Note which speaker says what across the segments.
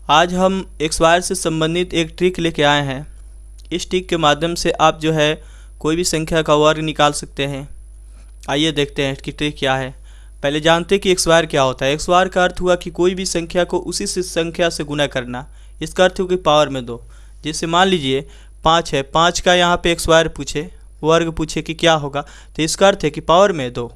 Speaker 1: आज हम x wire से संबंधित एक ट्रिक लेके आए हैं। इस ट्रिक के माध्यम से आप जो है कोई भी संख्या का वर्ग निकाल सकते हैं। आइए देखते हैं कि ट्रिक क्या है। पहले जानते हैं कि एक्स वायर क्या होता है। एक्स वायर का अर्थ हुआ कि कोई भी संख्या को उसी से संख्या से गुना करना। इसका अर्थ हुआ कि पावर में दो। जैसे मान लीजिए 5 है, 5 का यहाँ पे एक्स वायर पूछे, वर्ग पूछे कि क्या होगा, तो इसका अर्थ है कि पावर में दो।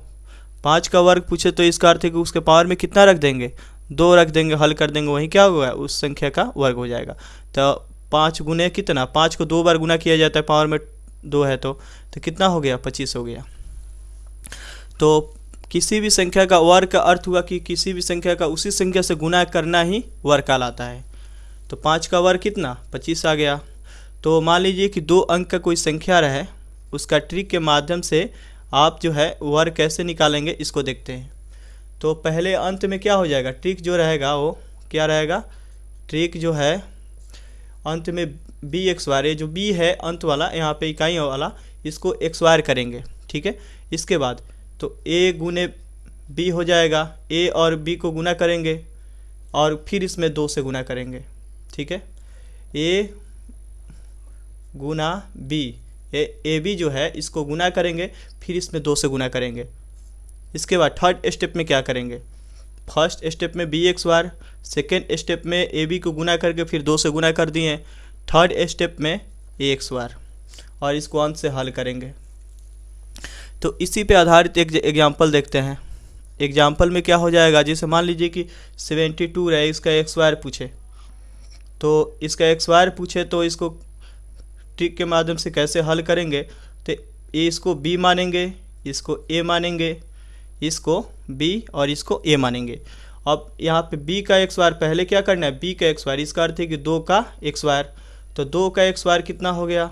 Speaker 1: 5 का वर्ग पूछे तो इसका अर्थ है कि उसके पावर में कितना रख देंगे, 2 रख देंगे, हल कर देंगे, वहीं क्या होगा, उस संख्या का वर्ग हो जाएगा। तो 5 गुने कितना, 5 को 2 बार गुना किया जाता है, पावर में 2 है तो कितना हो गया, 25 हो गया। तो किसी भी संख्या का वर्ग का अर्थ हुआ कि किसी भी संख्या का उसी संख्या से गुना करना ही वर्ग कहलाता है। तो 5 का वर्ग कितना, 25 आ गया। तो मान लीजिए कि 2 अंक का कोई संख्या रहे, उसका ट्रिक के माध्यम से आप जो है वर्ग कैसे निकालेंगे इसको देखते हैं। तो पहले अंत में क्या हो जाएगा, ट्रिक जो रहेगा वो क्या रहेगा, ट्रिक जो है अंत में बी एक्स वायर, ये जो बी है अंत वाला यहाँ पे इकाई वाला, इसको एक्स वायर करेंगे, ठीक है। इसके बाद तो ए गुने बी हो जाएगा, ए और बी को गुना करेंगे और फिर इसमें 2 से गुना करेंगे, ठीक है। ए गुना बी, ए बी जो है इसको गुना करेंगे, फिर इसमें 2 से गुना करेंगे। इसके बाद थर्ड स्टेप में क्या करेंगे, फर्स्ट स्टेप में B X Y, second step में ए बी को गुना करके फिर 2 से गुना कर दिए, थर्ड स्टेप में ए एक्स वायर, और इसको अंत से हल करेंगे। तो इसी पे आधारित एक एग्जाम्पल देखते हैं। एग्जाम्पल में क्या हो जाएगा, जैसे मान लीजिए कि 72 है, इसका एक्स वायर पूछे, तो इसका एक्स वायर पूछे तो इसको ट्रिक के माध्यम से कैसे हल करेंगे, तो इसको बी मानेंगे, इसको ए मानेंगे, इसको बी और इसको ए मानेंगे। अब यहाँ पे बी का एक्स वायर पहले क्या करना है, बी का एक्स वायर, इसका अर्थ है कि 2 का एक्स वायर, तो 2 का एक्स वायर कितना हो गया,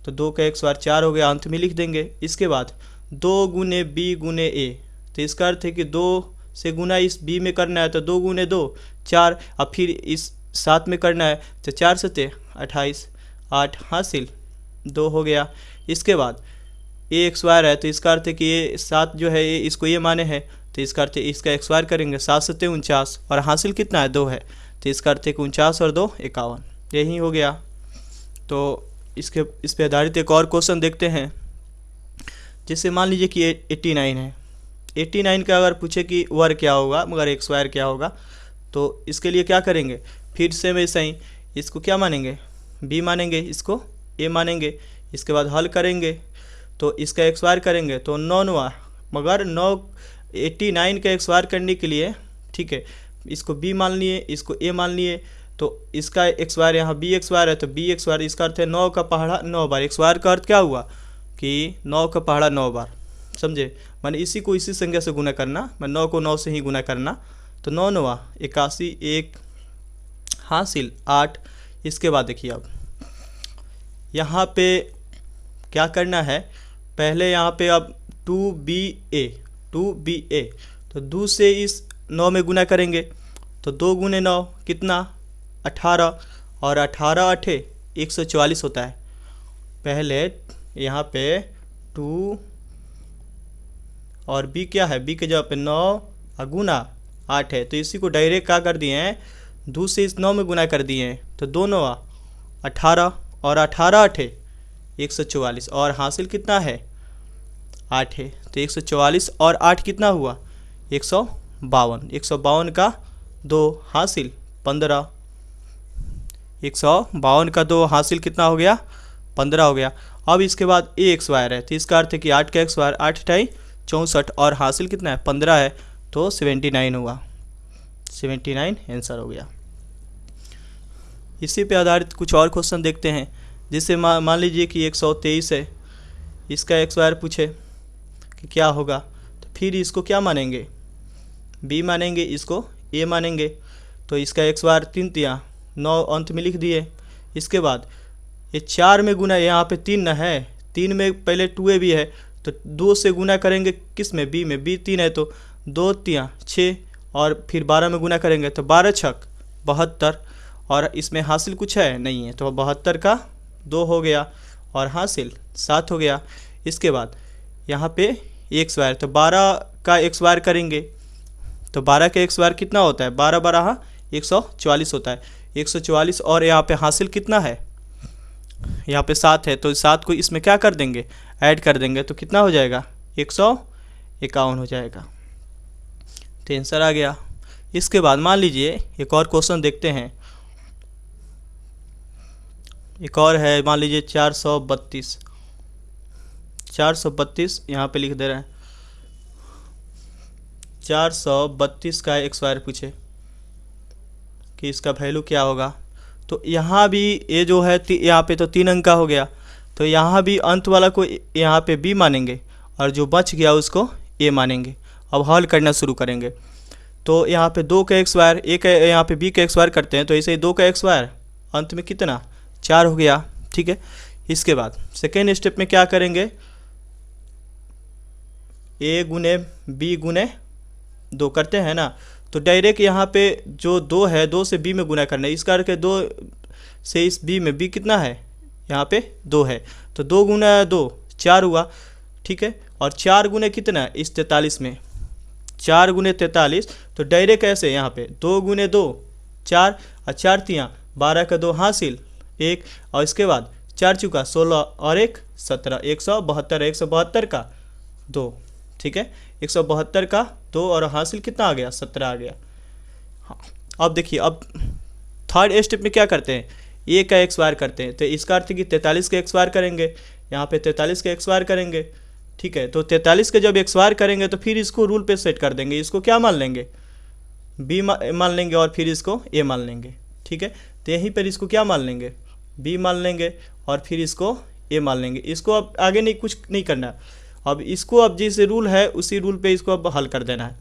Speaker 1: तो 2 का एक्स वायर 4 हो गया, अंत में लिख देंगे। इसके बाद 2 गुने बी गुने ए, तो इसका अर्थ है कि 2 से गुना इस बी में करना है, तो 2 गुने 2 4, अब फिर इस 7 में करना है, तो 4 सते 28, 8 हासिल 2 हो गया। इसके बाद ए एक्स वायर है, तो इसका अर्थ है कि ये 7 जो है ये इसको ये माने है, तो इसका अर्थ है इसका एक्स वायर करेंगे, 7 सते 49, और हासिल कितना है, 2 है, तो इसका अर्थ है कि 49 और 2 51, यही हो गया। तो इस पे आधारित एक और क्वेश्चन देखते हैं। जैसे मान लीजिए कि 89 है, 89 का अगर पूछे कि वर्ग क्या होगा मगर एक्स वायर क्या होगा, तो इसके लिए क्या करेंगे, फिर से वैसे ही इसको क्या मानेंगे, बी मानेंगे, इसको ए मानेंगे, इसके बाद हल करेंगे तो इसका एक्स वायर करेंगे, तो 9 मगर 89 का एक्स वायर करने के लिए, ठीक है, इसको बी मान लिए, इसको ए मान लिए, तो इसका एक्स वायर यहाँ बी एक्स वायर है, तो बी एक्स वायर इसका अर्थ है 9 का पहाड़ा 9 बार। एक्स वायर का अर्थ क्या हुआ कि 9 का पहाड़ा 9 बार, समझे, माने इसी को इसी संख्या से गुना करना, मैं 9 को 9 से ही गुना करना, तो 9 9 81, 1 हासिल 8। इसके बाद देखिए अब यहाँ पे क्या करना है, पहले यहाँ पे अब 2ba, तो 2 से इस 9 में गुना करेंगे, तो 2 गुने 9 कितना 18, और 18 8 144 होता है। पहले यहाँ पे 2 और b क्या है, b के जगह पे 9 गुना 8 है, तो इसी को डायरेक्ट क्या कर दिए हैं, 2 से इस 9 में गुना कर दिए हैं, तो 2 9 18, और 18 8 144, और हासिल कितना है 8 है, तो 144 और 8 कितना हुआ 152, 152 का 2 हासिल 15, 152 का 2 हासिल कितना हो गया 15 हो गया। अब इसके बाद ए एक्स वायर है, तो इसका अर्थ है कि 8 का एक्स वायर 8 × 64, और हासिल कितना है 15 है, तो 79 हुआ, 79 आंसर हो गया। इसी पे आधारित कुछ और क्वेश्चन देखते हैं। जिससे मान लीजिए कि 123 है, इसका एक्स वायर पूछे कि क्या होगा, तो फिर इसको क्या मानेंगे, बी मानेंगे, इसको ए मानेंगे, तो इसका एक्स वायर 3 तिया 9 अंत में लिख दिए। इसके बाद ये 4 में गुना, यहाँ पे 3 न है, 3 में पहले 2a भी है, तो 2 से गुना करेंगे किस में, बी में, बी 3 है, तो 2 तिया 6, और फिर 12 में गुना करेंगे, तो 12 छक 72, और इसमें हासिल कुछ है नहीं है, तो 72 का 2 हो गया, और हासिल 7 हो गया। इसके बाद यहाँ पे एक्स वायर, तो 12 का एक्स वायर करेंगे, तो 12 का एक्स वायर कितना होता है, 12 12 144 होता है। 144 और यहाँ पे हासिल कितना है, यहाँ पे 7 है, तो 7 को इसमें क्या कर देंगे, ऐड कर देंगे, तो कितना हो जाएगा, 151 हो जाएगा। तो आंसर आ गया। इसके बाद मान लीजिए एक और क्वेश्चन देखते हैं। एक और है, मान लीजिए 432 यहाँ पे लिख दे रहे हैं। 432 का एक स्क्वायर पूछे कि इसका वैल्यू क्या होगा। तो यहाँ भी ये जो है यहाँ पे तो 3 अंक का हो गया, तो यहाँ भी अंत वाला को यहाँ पे बी मानेंगे और जो बच गया उसको ए मानेंगे। अब हल करना शुरू करेंगे। तो यहाँ पे 2 का एक स्क्वायर, एक यहाँ पे बी का एक स्क्वायर करते हैं, तो ऐसे ही 2 का एक स्क्वायर, अंत में कितना 4 हो गया। ठीक है, इसके बाद सेकेंड स्टेप में क्या करेंगे, ए गुने बी गुने 2 करते हैं ना, तो डायरेक्ट यहाँ पे जो 2 है 2 से बी में गुना करना है। इस करके 2 से इस बी में, बी कितना है यहाँ पे 2 है, तो 2 गुना 2 4 हुआ। ठीक है, और 4 गुने कितना है इस 43 में, 4 गुने 43, तो डायरेक्ट ऐसे यहाँ पे 2 गुने 2 4 और 4 तियाँ 12 का 2 हासिल 1, और इसके बाद 4 चुका 16 और 1 17, 172 172 का 2। ठीक है, 172 का 2 और हासिल कितना आ गया 17 आ गया। हाँ, अब देखिए, अब थर्ड स्टेप में क्या करते हैं, ए का एक स्क्वायर करते हैं, तो इसका अर्थ है कि 43 का एक स्क्वायर करेंगे, यहाँ पे 43 का एक स्क्वायर करेंगे। ठीक है, तो 43 का जब एक स्क्वायर करेंगे तो फिर इसको रूल पे सेट कर देंगे, इसको क्या मान लेंगे, बी मान लेंगे और फिर इसको ए मान लेंगे। ठीक है, तो यहीं पर इसको क्या मान लेंगे, बी मान लेंगे और फिर इसको ए मान लेंगे। इसको अब आगे नहीं कुछ नहीं करना, अब इसको अब जिस रूल है उसी रूल पे इसको अब हल कर देना है।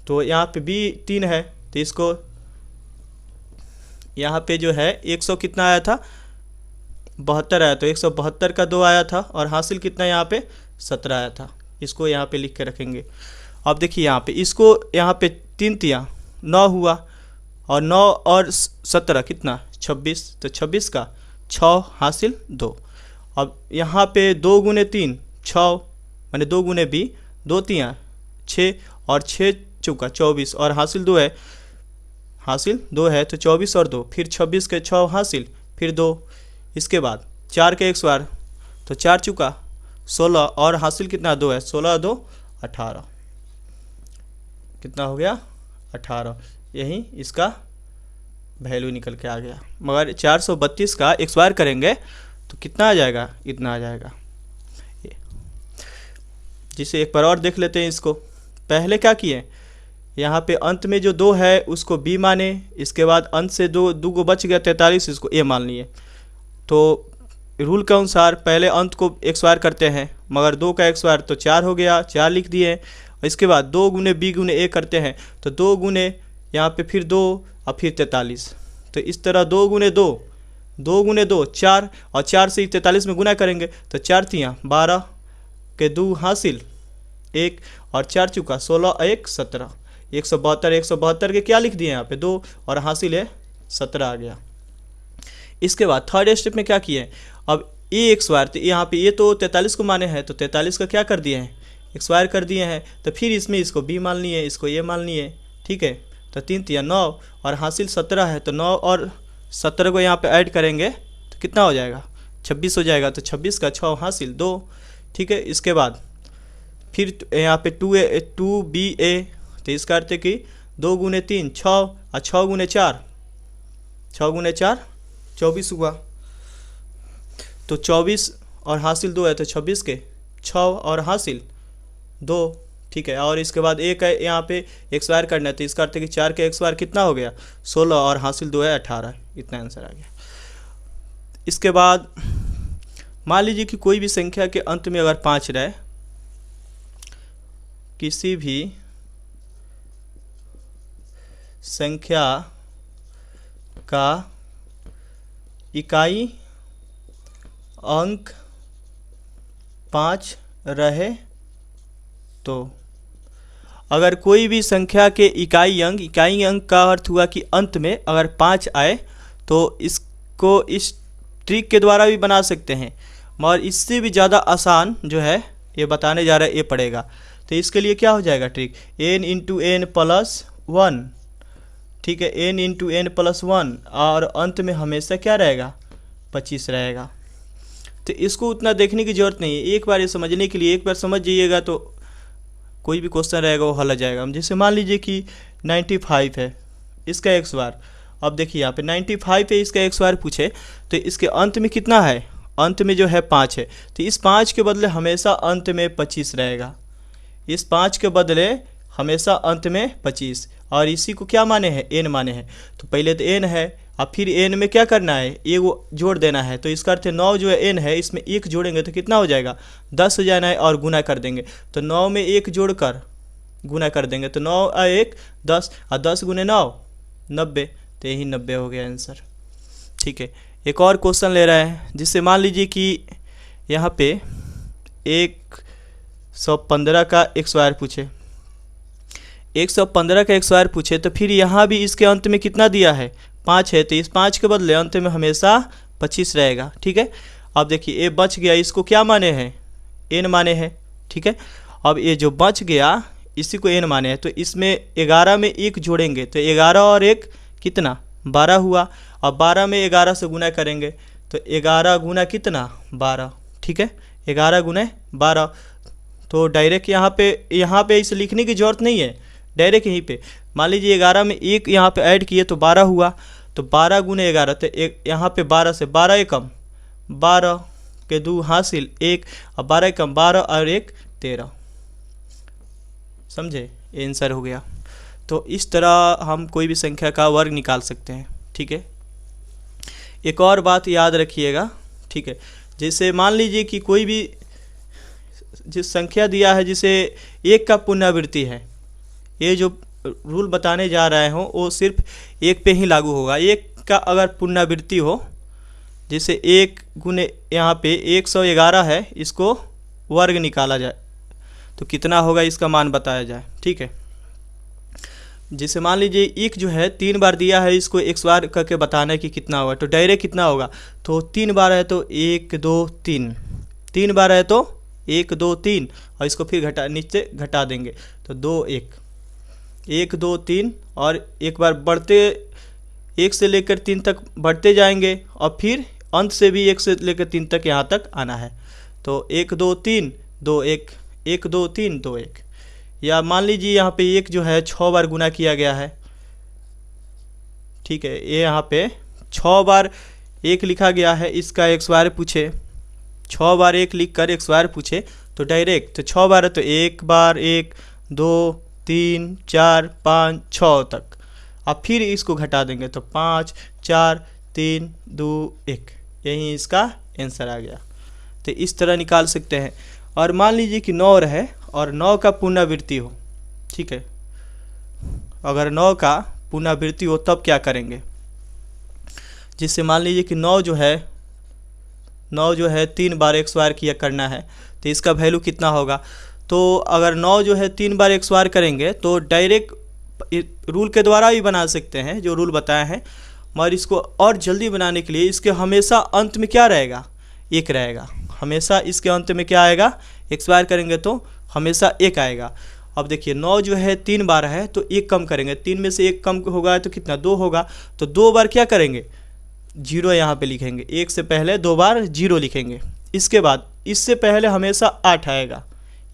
Speaker 1: तो यहाँ पे बी 3 है, तो इसको यहाँ पे जो है 100 कितना आया था 72 आया, तो 172 का 2 आया था और हासिल कितना यहाँ पे 17 आया था। इसको यहाँ पे लिख के रखेंगे। अब देखिए यहाँ पे इसको यहाँ पे 3 तियाँ 9 हुआ, और 9 और 17 कितना 26, तो 26 का 6 हासिल 2। अब यहाँ पे 2 गुने 3 6, मैंने 2 गुने बी 2 तियाँ 6 और 6 चौका 24 और हासिल 2 है, हासिल 2 है, तो 24 और 2 फिर 26 के 6 हासिल फिर 2। इसके बाद 4 के एक स्क्वायर, तो 4 चुका 16 और हासिल कितना 2 है, 16 2 18, कितना हो गया 18। यही इसका वैल्यू निकल के आ गया। मगर 432 का एक स्क्वायर करेंगे तो कितना आ जाएगा, इतना आ जाएगा। जिसे एक बार और देख लेते हैं इसको। पहले क्या किए, यहाँ पे अंत में जो 2 है उसको बी माने, इसके बाद अंत से 2 को बच गया 43, इसको ए मान लिए। तो रूल के अनुसार पहले अंत को एक स्क्वायर करते हैं, मगर 2 का एक स्क्वायर तो 4 हो गया, 4 लिख दिए। इसके बाद 2 गुने बी गुने ए करते हैं, तो 2 गुने यहाँ पे फिर 2 और फिर 43, तो इस तरह 2 गुने 2 4 और 4 से 43 में गुना करेंगे, तो 4 तियाँ 12 के 2 हासिल 1 और 4 चुका 16 और 1 17, 172 के क्या लिख दिए यहाँ पे 2 और हासिल है 17 आ गया। इसके बाद थर्ड स्टेप में क्या किए, अब ए एक स्क्वायर, तो यहाँ पे ये तो 43 को माने हैं, तो 43 का क्या कर दिए हैं एक स्क्वायर कर दिए हैं, तो फिर इसमें इसको बी मान लिए, इसको ए मान लिए। ठीक है, तो 3 तिया 9 और हासिल 17 है, तो 9 और 17 को यहाँ पे ऐड करेंगे तो कितना हो जाएगा 26 हो जाएगा, तो 26 का 6 हासिल 2। ठीक है, इसके बाद फिर यहाँ पे 2ba, तो इसका अर्थ है कि 2 गुने 3 6 और 6 गुने 4 24 हुआ, तो 24 और हासिल 2 है, तो 26 के 6 और हासिल 2। ठीक है, और इसके बाद एक है यहाँ पे एक स्क्वायर करना है, तो इसका अर्थ है कि 4 का एक स्क्वायर कितना हो गया 16 और हासिल 2 है 18, इतना आंसर आ गया। इसके बाद मान लीजिए कि कोई भी संख्या के अंत में अगर 5 रहे, किसी भी संख्या का इकाई अंक 5 रहे, तो अगर कोई भी संख्या के इकाई अंक का अर्थ हुआ कि अंत में अगर 5 आए, तो इसको इस ट्रिक के द्वारा भी बना सकते हैं, मगर इससे भी ज़्यादा आसान जो है ये बताने जा रहा है, ये पड़ेगा। तो इसके लिए क्या हो जाएगा ट्रिक, n × n + 1, ठीक है, n into N plus one, और अंत में हमेशा क्या रहेगा, 25 रहेगा। तो इसको उतना देखने की ज़रूरत नहीं है, एक बार ये समझने के लिए एक बार समझ जाइएगा तो कोई भी क्वेश्चन रहेगा वो हल हो जाएगा। जैसे मान लीजिए कि 95 है, इसका एक्स बार, अब देखिए यहाँ पे 95 है, इसका एक्स बार पूछे तो इसके अंत में कितना है, अंत में जो है 5 है, तो इस 5 के बदले हमेशा अंत में 25 रहेगा, इस 5 के बदले हमेशा अंत में 25, और इसी को क्या माने हैं, एन माने हैं। तो पहले तो एन है, अब फिर एन में क्या करना है, ये वो जोड़ देना है, तो इसका अर्थ है 9 जो है एन है, इसमें 1 जोड़ेंगे तो कितना हो जाएगा, 10 हो जाना है, और गुना कर देंगे, तो 9 में 1 जोड़ कर गुना कर देंगे, तो 9 और 1 10, और 10 गुने 9 90, तो यही 90 हो गया आंसर। ठीक है, एक और क्वेश्चन ले रहा है, जिससे मान लीजिए कि यहाँ पे 115 का एक्स वायर पूछे, 115 का एक्स वायर पूछे, तो फिर यहाँ भी इसके अंत में कितना दिया है, 5 है, तो इस 5 के बदले अंत में हमेशा 25 रहेगा। ठीक है, अब देखिए ये बच गया, इसको क्या माने हैं, एन माने हैं। ठीक है, अब ये जो बच गया इसी को एन माने हैं, तो इसमें 11 में 1 जोड़ेंगे तो 11 और 1 कितना, 12 हुआ, अब 12 में 11 से गुना करेंगे तो 11 गुना कितना, 12। ठीक है, 11 गुना 12, तो डायरेक्ट यहाँ पे इसे लिखने की ज़रूरत नहीं है, डायरेक्ट यहीं पे मान लीजिए 11 में 1 यहाँ पे ऐड किए तो 12 हुआ, तो 12 गुने 11, तो एक यहाँ पे 12 से 12 एकम 12 के 2 हासिल 1, और 12 एकम 12 और 1 13, समझे, ये आंसर हो गया। तो इस तरह हम कोई भी संख्या का वर्ग निकाल सकते हैं। ठीक है, एक और बात याद रखिएगा। ठीक है, जैसे मान लीजिए कि कोई भी जिस संख्या दिया है जिसे 1 का पुनरावृत्ति है, ये जो रूल बताने जा रहे हो वो सिर्फ 1 पे ही लागू होगा। 1 का अगर पुनरावृत्ति हो, जैसे 1 गुने यहाँ पे 111 है, इसको वर्ग निकाला जाए तो कितना होगा, इसका मान बताया जाए। ठीक है, जैसे मान लीजिए 1 जो है 3 बार दिया है, इसको एक्स बार करके बताना है कि कितना होगा, तो डायरेक्ट कितना होगा, तो 3 बार है तो 1 2 3, 3 बार है तो 1 2 3, और इसको फिर नीचे घटा देंगे तो 2 1 1 2 3, और एक बार बढ़ते 1 से लेकर 3 तक बढ़ते जाएंगे, और फिर अंत से भी 1 से लेकर 3 तक यहाँ तक आना है, तो 1 2 3 2 1 1 2 3 2 1, या मान लीजिए यहाँ पे 1 जो है 6 बार गुना किया गया है। ठीक है, ये यहाँ पे 6 बार 1 लिखा गया है, इसका एक्स बार पूछे, 6 बार 1 लिख कर एक्स बार पूछे तो डायरेक्ट, तो 6 बार है तो 1 बार 1 2 3 4 5 6 तक, अब फिर इसको घटा देंगे तो 5 4 3 2 1, यही इसका आंसर आ गया। तो इस तरह निकाल सकते हैं। और मान लीजिए कि 9 रहे और 9 का पुनरावृत्ति हो। ठीक है, अगर 9 का पुनरावृत्ति हो तब क्या करेंगे, जिससे मान लीजिए कि 9 जो है 3 बार एक्स बार किया करना है, तो इसका वैल्यू कितना होगा, तो अगर 9 जो है 3 बार एक्स बार करेंगे तो डायरेक्ट रूल के द्वारा भी बना सकते हैं जो रूल बताए हैं, मगर इसको और जल्दी बनाने के लिए इसके हमेशा अंत में क्या रहेगा, 1 रहेगा, हमेशा इसके अंत में क्या आएगा, एक्स बार करेंगे तो हमेशा 1 आएगा। अब देखिए 9 जो है 3 बार है तो 1 कम करेंगे, 3 में से 1 कम होगा तो कितना, 2 होगा, तो 2 बार क्या करेंगे, 0 यहाँ पे लिखेंगे, 1 से पहले 2 बार 0 लिखेंगे। इसके बाद इससे पहले हमेशा 8 आएगा,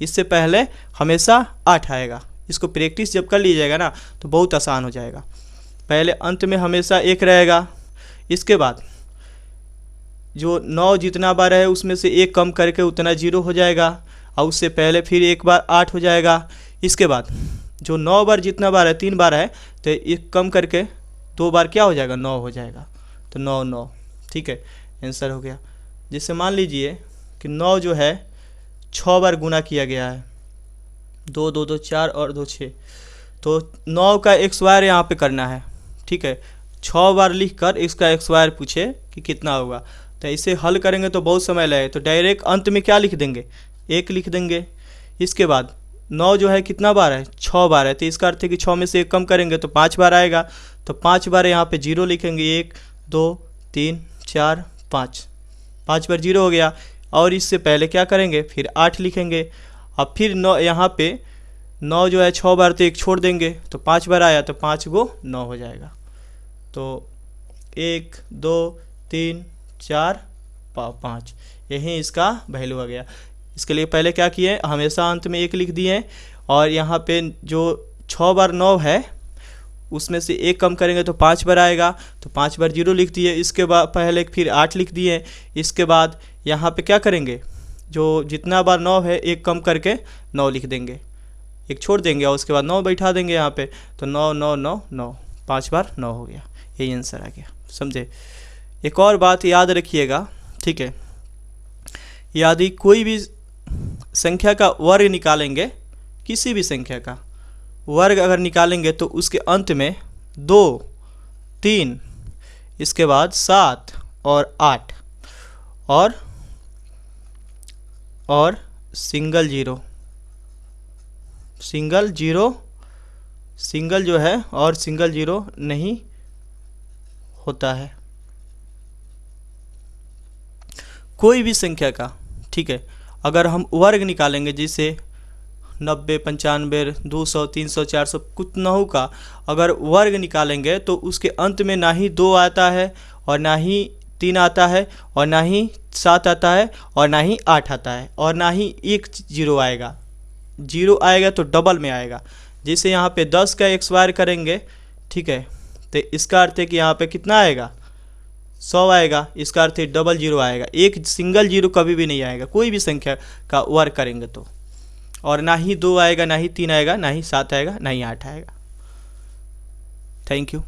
Speaker 1: इससे पहले हमेशा 8 आएगा। इसको प्रैक्टिस जब कर लीजिएगा ना तो बहुत आसान हो जाएगा। पहले अंत में हमेशा 1 रहेगा, इसके बाद जो 9 जितना बार है उसमें से 1 कम करके उतना 0 हो जाएगा, और उससे पहले फिर 1 बार 8 हो जाएगा। इसके बाद जो 9 बार जितना बार है 3 बार है तो 1 कम करके 2 बार क्या हो जाएगा, 9 हो जाएगा, तो 9 9। ठीक है, आंसर हो गया। जिससे मान लीजिए कि 9 जो है 6 बार गुना किया गया है, 2 2 2 4 और 2 6, तो 9 का एक्स वायर यहाँ पे करना है। ठीक है, 6 बार लिख कर इसका एक्स वायर पूछे कि कितना होगा, तो इसे हल करेंगे तो बहुत समय लगेगा, तो डायरेक्ट अंत में क्या लिख देंगे, 1 लिख देंगे। इसके बाद 9 जो है कितना बार है, 6 बार है, तो इसका अर्थ है कि 6 में से 1 कम करेंगे तो 5 बार आएगा, तो 5 बार यहाँ पे 0 लिखेंगे, 1 2 3 4 5, 5 बार 0 हो गया। और इससे पहले क्या करेंगे, फिर 8 लिखेंगे। अब फिर 9 यहाँ पे 9 जो है 6 बार तो एक छोड़ देंगे तो 5 बार आया तो 5 गो 9 हो जाएगा। तो 1 2 3 4 5, यही इसका वैल्यू आ गया। इसके लिए पहले क्या किए, हमेशा अंत में 1 लिख दिए और यहाँ पे जो 6 बार 9 है उसमें से 1 कम करेंगे तो 5 बार आएगा, तो 5 बार 0 लिख दिए। इसके बाद पहले फिर 8 लिख दिए। इसके बाद यहाँ पे क्या करेंगे, जो जितना बार 9 है 1 कम करके 9 लिख देंगे, 1 छोड़ देंगे और उसके बाद 9 बैठा देंगे यहाँ पे, तो 9 9 9 9, 5 बार 9 हो गया। यही आंसर आ गया, समझे। एक और बात याद रखिएगा, ठीक है, यदि कोई भी संख्या का वर्ग निकालेंगे, किसी भी संख्या का वर्ग अगर निकालेंगे तो उसके अंत में 2 3 इसके बाद 7 और 8 और सिंगल जीरो जो है और सिंगल जीरो नहीं होता है कोई भी संख्या का, ठीक है। अगर हम वर्ग निकालेंगे जैसे 90 95 200 300 400 कुछ नहु का अगर वर्ग निकालेंगे तो उसके अंत में ना ही 2 आता है और ना ही 3 आता है और ना ही 7 आता है और ना ही 8 आता है और ना ही 1 जीरो आएगा। जीरो आएगा तो डबल में आएगा। जैसे यहाँ पे 10 का एक्सवायर करेंगे, ठीक है, तो इसका अर्थ है कि यहाँ पे कितना आएगा, 100 आएगा। इसका अर्थ है डबल जीरो आएगा, एक सिंगल जीरो कभी भी नहीं आएगा कोई भी संख्या का वर्ग करेंगे तो। और ना ही 2 आएगा, ना ही 3 आएगा, ना ही 7 आएगा, ना ही 8 आएगा। Thank you.